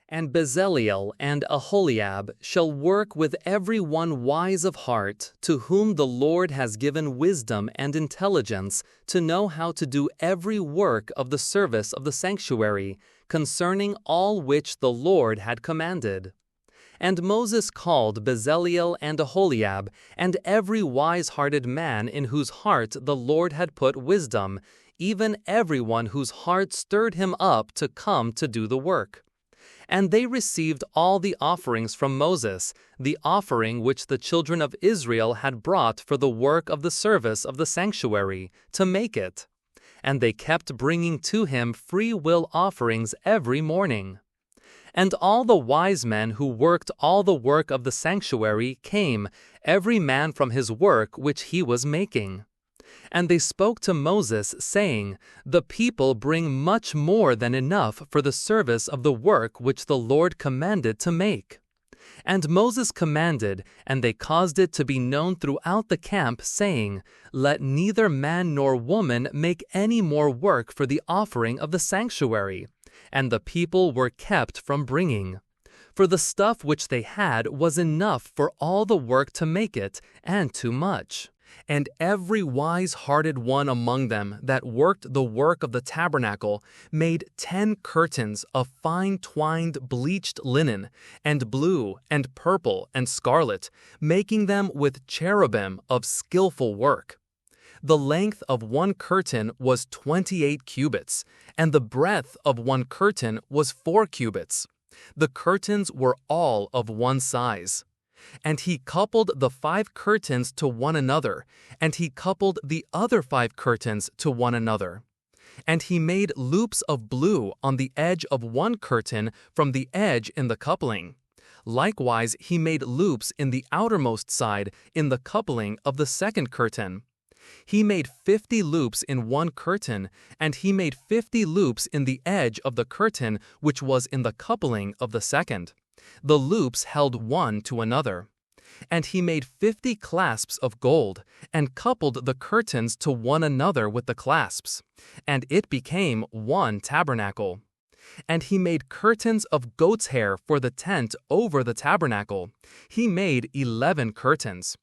And Bezaleel and Aholiab shall work with every one wise of heart, to whom the Lord has given wisdom and intelligence, to know how to do every work of the service of the sanctuary, concerning all which the Lord had commanded. And Moses called Bezaleel and Aholiab, and every wise-hearted man in whose heart the Lord had put wisdom, even every one whose heart stirred him up to come to do the work. And they received all the offerings from Moses, the offering which the children of Israel had brought for the work of the service of the sanctuary, to make it. And they kept bringing to him free will offerings every morning. And all the wise men who worked all the work of the sanctuary came, every man from his work which he was making. And they spoke to Moses, saying, The people bring much more than enough for the service of the work which the Lord commanded to make. And Moses commanded, and they caused it to be known throughout the camp, saying, Let neither man nor woman make any more work for the offering of the sanctuary. And the people were kept from bringing. For the stuff which they had was enough for all the work to make it, and too much. And every wise-hearted one among them that worked the work of the tabernacle made 10 curtains of fine twined bleached linen, and blue, and purple, and scarlet, making them with cherubim of skillful work. The length of one curtain was 28 cubits, and the breadth of one curtain was 4 cubits. The curtains were all of one size. And he coupled the 5 curtains to one another, and he coupled the other 5 curtains to one another. And he made loops of blue on the edge of one curtain from the edge in the coupling. Likewise he made loops in the outermost side in the coupling of the second curtain. He made 50 loops in one curtain, and he made 50 loops in the edge of the curtain which was in the coupling of the second. The loops held one to another. And he made 50 clasps of gold, and coupled the curtains to one another with the clasps. And it became one tabernacle. And he made curtains of goat's hair for the tent over the tabernacle. He made 11 curtains.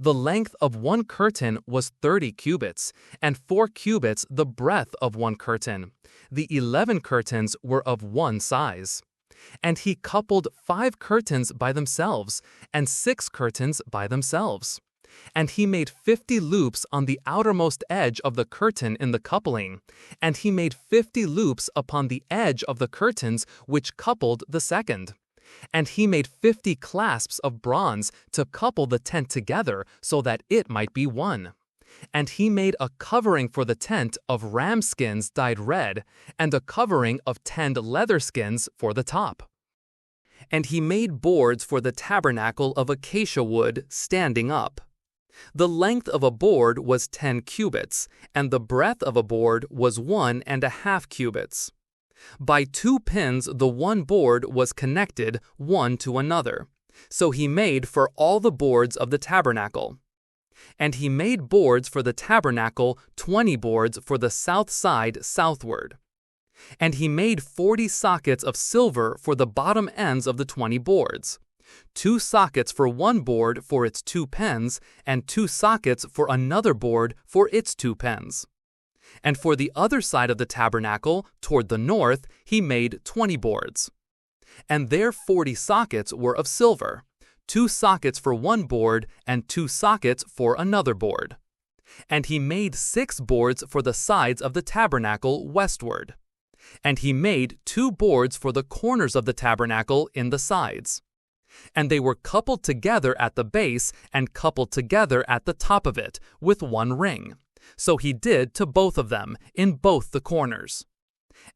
The length of one curtain was 30 cubits, and 4 cubits the breadth of one curtain. The 11 curtains were of one size. And he coupled 5 curtains by themselves, and 6 curtains by themselves. And he made 50 loops on the outermost edge of the curtain in the coupling, and he made 50 loops upon the edge of the curtains which coupled the second. And he made 50 clasps of bronze to couple the tent together so that it might be one. And he made a covering for the tent of ram skins dyed red, and a covering of tanned leather skins for the top. And he made boards for the tabernacle of acacia wood standing up. The length of a board was 10 cubits, and the breadth of a board was 1.5 cubits. By 2 pins the one board was connected one to another. So he made for all the boards of the tabernacle. And he made boards for the tabernacle, 20 boards for the south side southward. And he made 40 sockets of silver for the bottom ends of the 20 boards. 2 sockets for one board for its 2 pens, and 2 sockets for another board for its 2 pens. And for the other side of the tabernacle, toward the north, he made 20 boards. And their 40 sockets were of silver, 2 sockets for one board, and 2 sockets for another board. And he made 6 boards for the sides of the tabernacle westward. And he made 2 boards for the corners of the tabernacle in the sides. And they were coupled together at the base, and coupled together at the top of it, with one ring. So he did to both of them, in both the corners.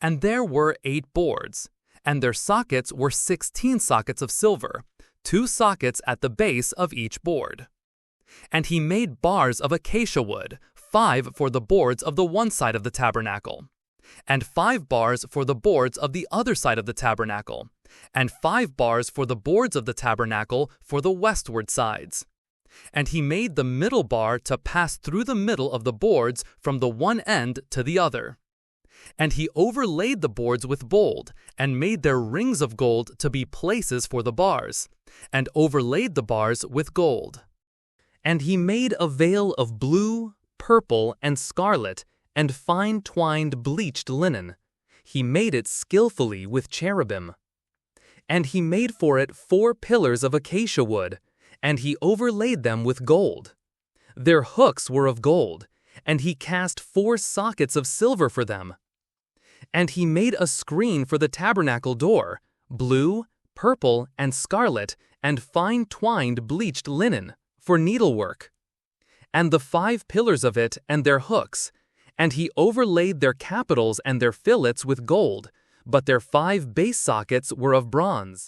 And there were 8 boards, and their sockets were 16 sockets of silver, 2 sockets at the base of each board. And he made bars of acacia wood, 5 for the boards of the one side of the tabernacle, and 5 bars for the boards of the other side of the tabernacle, and 5 bars for the boards of the tabernacle for the westward sides. And he made the middle bar to pass through the middle of the boards from the one end to the other. And he overlaid the boards with gold, and made their rings of gold to be places for the bars, and overlaid the bars with gold. And he made a veil of blue, purple, and scarlet, and fine twined bleached linen. He made it skillfully with cherubim. And he made for it 4 pillars of acacia wood, and he overlaid them with gold. Their hooks were of gold, and he cast 4 sockets of silver for them. And he made a screen for the tabernacle door, blue, purple, and scarlet, and fine twined bleached linen, for needlework. And the 5 pillars of it and their hooks, and he overlaid their capitals and their fillets with gold, but their 5 base sockets were of bronze.